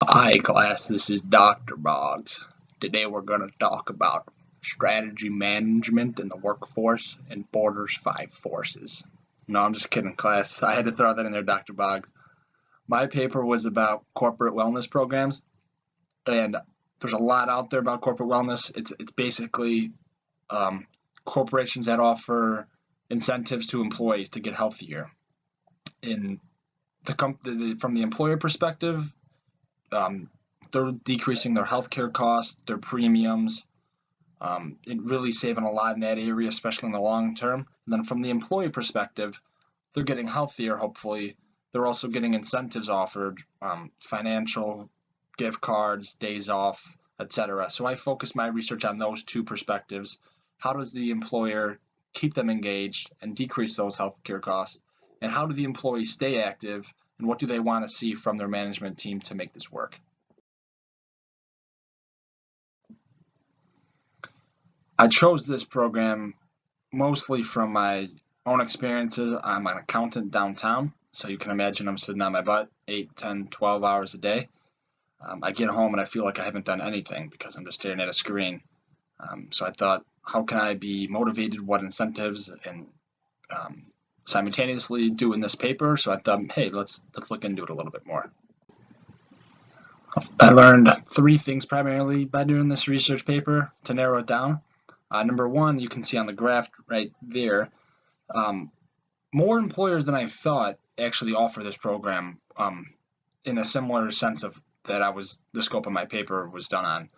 Hi class, this is Dr. Boggs. Today we're going to talk about strategy management in the workforce and Borders 5 forces. No, I'm just kidding class. I had to throw that in there, Dr. Boggs. My paper was about corporate wellness programs, and there's a lot out there about corporate wellness. It's basically corporations that offer incentives to employees to get healthier. In from the employer perspective, they're decreasing their healthcare costs, their premiums, it really saving a lot in that area, especially in the long term. And then from the employee perspective, they're getting healthier, hopefully. They're also getting incentives offered, financial gift cards, days off, etc. So I focus my research on those two perspectives. How does the employer keep them engaged and decrease those healthcare costs? And how do the employees stay active? And what do they want to see from their management team to make this work? I chose this program mostly from my own experiences. I'm an accountant downtown, so you can imagine I'm sitting on my butt 8, 10, 12 hours a day. I get home and I feel like I haven't done anything because I'm just staring at a screen. So I thought, how can I be motivated? What incentives? And simultaneously doing this paper. So I thought, hey, let's look into it a little bit more. I learned three things primarily by doing this research paper to narrow it down. Number one, you can see on the graph right there, more employers than I thought actually offer this program in a similar sense of the scope of my paper was done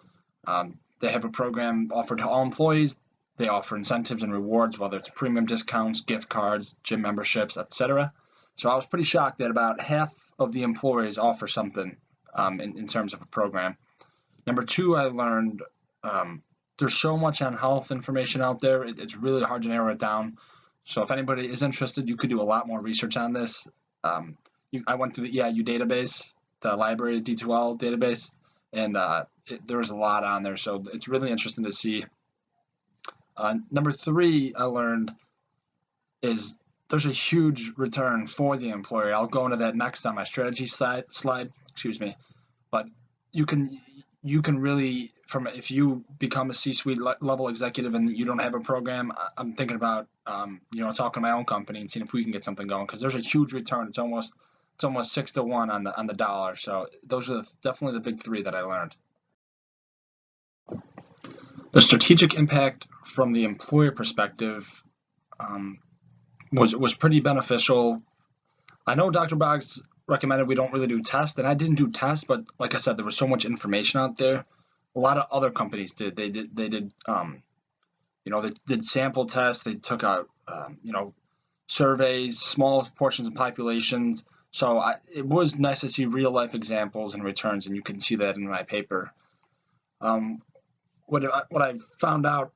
on. They have a program offered to all employees. They offer incentives and rewards, whether it's premium discounts, gift cards, gym memberships, etc. So I was pretty shocked that about half of the employers offer something in terms of a program. Number two, I learned there's so much on health information out there. It's really hard to narrow it down. So if anybody is interested, you could do a lot more research on this. I went through the EIU database, the library D2L database, and there was a lot on there. So it's really interesting to see. Number three, I learned is there's a huge return for the employer. I'll go into that next on my strategy slide. Excuse me, but you can really, if you become a C-suite level executive and you don't have a program, I'm thinking about talking to my own company and seeing if we can get something going, because there's a huge return. It's almost 6 to 1 on the dollar. So those are definitely the big three that I learned. The strategic impact from the employer perspective was pretty beneficial. I know Dr. Boggs recommended we don't really do tests, and I didn't do tests, but like I said, there was so much information out there. A lot of other companies did. They did sample tests. They took out surveys, small portions of populations. So it was nice to see real life examples and returns, and you can see that in my paper. What I found out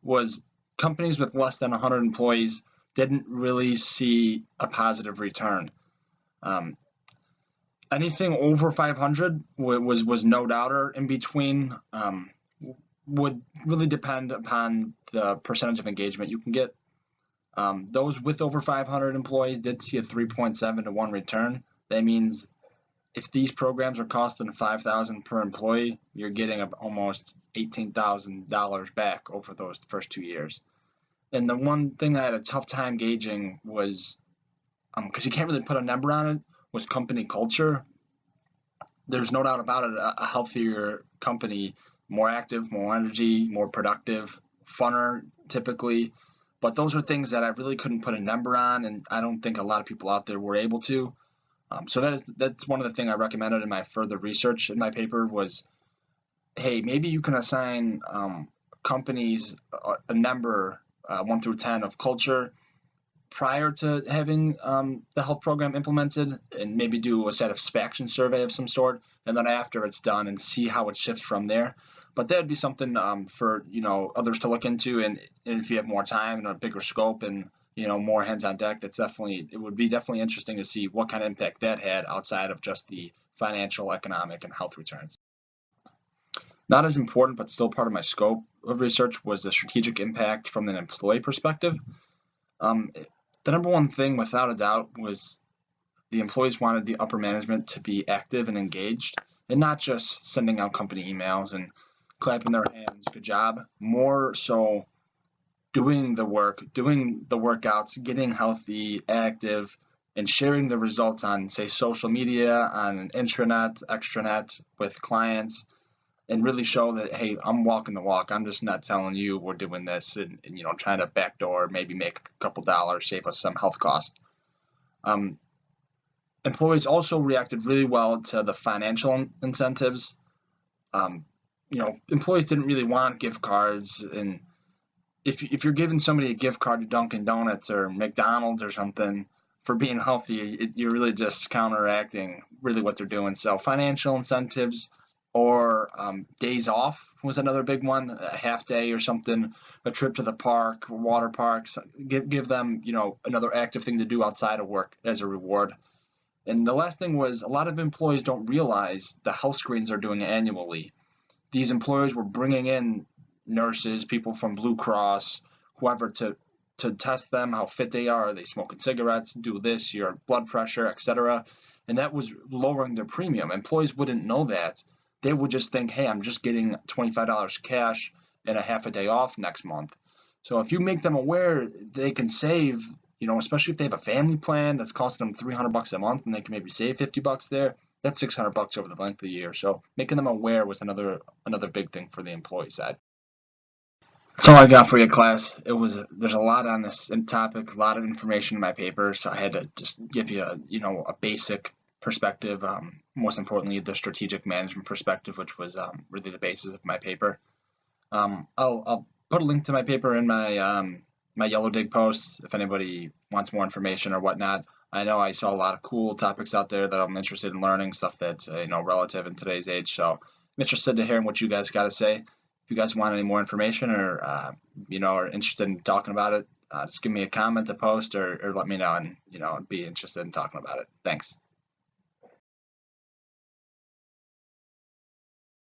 was companies with less than 100 employees didn't really see a positive return. Anything over 500 was no doubter. In between would really depend upon the percentage of engagement you can get. Those with over 500 employees did see a 3.7 to 1 return. That means if these programs are costing $5,000 per employee, you're getting almost $18,000 back over those first 2 years. And the one thing I had a tough time gauging was, because you can't really put a number on it, was company culture. There's no doubt about it, a healthier company, more active, more energy, more productive, funner typically. But those are things that I really couldn't put a number on, and I don't think a lot of people out there were able to. So that's one of the things I recommended in my further research in my paper was, hey, maybe you can assign companies a number 1 through 10 of culture prior to having the health program implemented, and maybe do a satisfaction survey of some sort, and then after it's done and see how it shifts from there. But that'd be something for others to look into, and if you have more time and a bigger scope and more hands on deck, it would be definitely interesting to see what kind of impact that had outside of just the financial, economic, and health returns. Not as important, but still part of my scope of research, was the strategic impact from an employee perspective. The number one thing, without a doubt, was the employees wanted the upper management to be active and engaged, and not just sending out company emails and clapping their hands, good job. More so doing the work, doing the workouts, getting healthy, active, and sharing the results on, say, social media, on an intranet, extranet with clients, and really show that, hey, I'm walking the walk. I'm just not telling you we're doing this and trying to backdoor, maybe make a couple dollars, save us some health cost. Employees also reacted really well to the financial incentives. Employees didn't really want gift cards, and if you're giving somebody a gift card to Dunkin' Donuts or McDonald's or something for being healthy, you're really just counteracting really what they're doing. So financial incentives or days off was another big one, a half day or something, a trip to the park, water parks. Give them another active thing to do outside of work as a reward. And the last thing was, a lot of employees don't realize the health screens they're doing annually. These employers were bringing in nurses, people from Blue Cross, whoever, to test them, how fit they are they smoking cigarettes, do this, your blood pressure, etc. And that was lowering their premium. Employees wouldn't know that. They would just think, hey, I'm just getting $25 cash and a half a day off next month. So if you make them aware, they can save, especially if they have a family plan that's costing them $300 a month and they can maybe save $50 there. That's $600 over the length of the year. So making them aware was another big thing for the employee side. That's all I got for you, class. There's a lot on this topic, a lot of information in my paper, so I had to just give you a basic perspective. Most importantly, the strategic management perspective, which was really the basis of my paper. I'll put a link to my paper in my Yellow Dig post if anybody wants more information or whatnot. I know I saw a lot of cool topics out there that I'm interested in learning, stuff that's relative in today's age. So I'm interested to hearing what you guys got to say. If you guys want any more information or are interested in talking about it, just give me a comment, a post, or let me know, and I'd be interested in talking about it. Thanks.